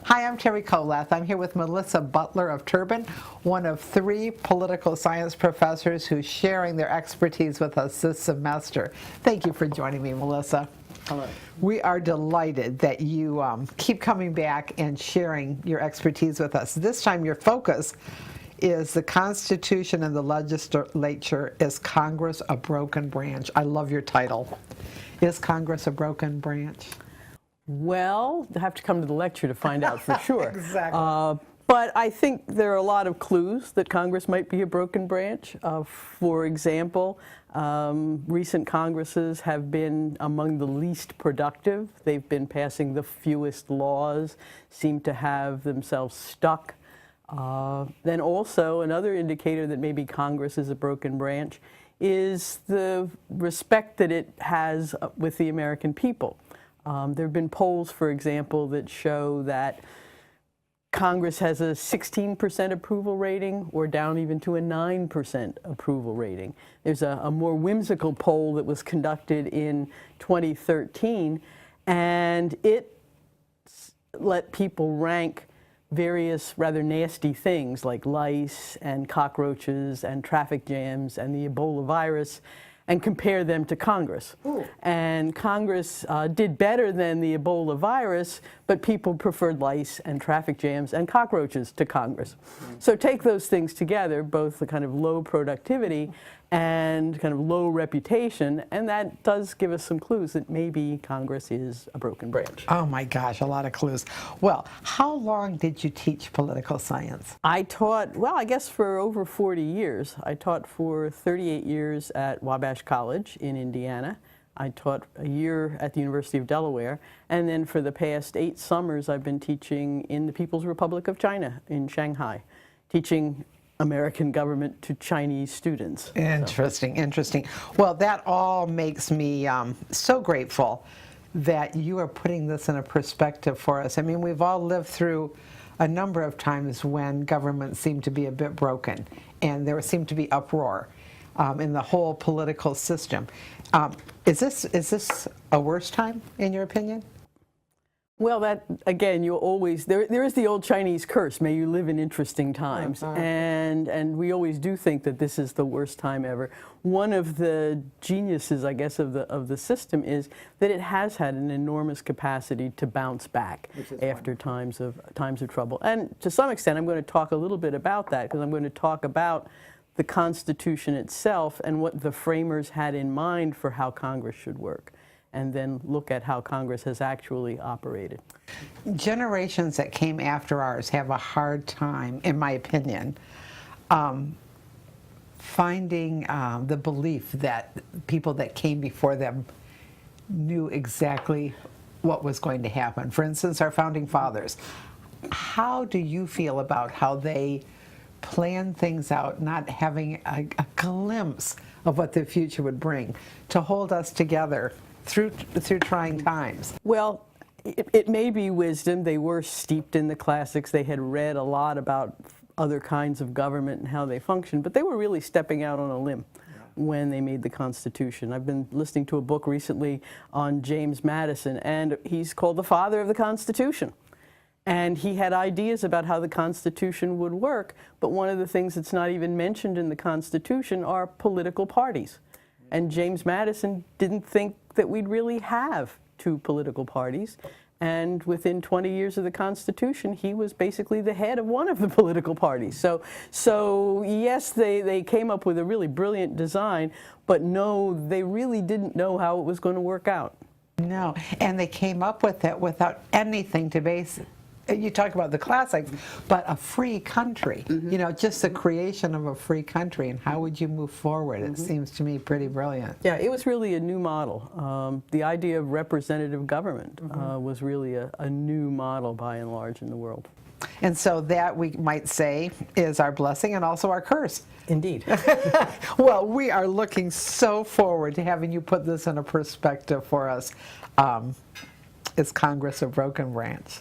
Hi, I'm Terry Kolath. I'm here with Melissa Butler of Turban, one of 3 political science professors who's sharing their expertise with us this semester. Thank you for joining me, Melissa. Hello. We are delighted that you keep coming back and sharing your expertise with us. This time your focus is the Constitution and the legislature. Is Congress a broken branch? I love your title. Is Congress a broken branch? Well, you have to come to the lecture to find out for sure. Exactly. But I think there are a lot of clues that Congress might be a broken branch. For example, recent Congresses have been among the least productive. They've been passing the fewest laws, seem to have themselves stuck. Then also another indicator that maybe Congress is a broken branch is the respect that it has with the American people. There have been polls, for example, that show that Congress has a 16% approval rating or down even to a 9% approval rating. There's a more whimsical poll that was conducted in 2013, and it let people rank various rather nasty things like lice and cockroaches and traffic jams and the Ebola virus, and compare them to Congress. Ooh. And Congress did better than the Ebola virus, but people preferred lice and traffic jams and cockroaches to Congress. So take those things together, both the kind of low productivity and kind of low reputation, and that does give us some clues that maybe Congress is a broken branch. Oh my gosh, a lot of clues. Well, how long did you teach political science? I taught, well, I guess for over 40 years. I taught for 38 years at Wabash College in Indiana. I taught a year at the University of Delaware, and then for the past 8 summers I've been teaching in the People's Republic of China in Shanghai, teaching American government to Chinese students. Interesting, interesting. Well, that all makes me so grateful that you are putting this in a perspective for us. I mean, we've all lived through a number of times when government seemed to be a bit broken and there seemed to be uproar in the whole political system. Is this a worse time, in your opinion? Well, that, again, you always, there is the old Chinese curse, may you live in interesting times. And we always do think that this is the worst time ever. One of the geniuses, I guess, of the system is that it has had an enormous capacity to bounce back after times of trouble. And to some extent, I'm going to talk a little bit about that, because I'm going to talk about the Constitution itself and what the framers had in mind for how Congress should work, and then look at how Congress has actually operated. Generations that came after ours have a hard time, in my opinion, finding the belief that people that came before them knew exactly what was going to happen. For instance, our founding fathers. How do you feel about how they planned things out, not having a glimpse of what the future would bring, to hold us together through trying times? Well, it may be wisdom. They were steeped in the classics. They had read a lot about other kinds of government and how they function, but they were really stepping out on a limb when they made the Constitution. I've been listening to a book recently on James Madison, and he's called the father of the Constitution. And he had ideas about how the Constitution would work, but one of the things that's not even mentioned in the Constitution are political parties. And James Madison didn't think that we'd really have 2 political parties. And within 20 years of the Constitution, he was basically the head of one of the political parties. So yes, they came up with a really brilliant design, but no, they really didn't know how it was going to work out. No, and they came up with it without anything to base it. You talk about the classics, but a free country, you know, just the creation of a free country, and how would you move forward? It seems to me pretty brilliant. Yeah, it was really a new model. The idea of representative government was really a new model by and large in the world. And so that, we might say, is our blessing and also our curse. Indeed. Well, we are looking so forward to having you put this in a perspective for us. Is Congress a broken branch?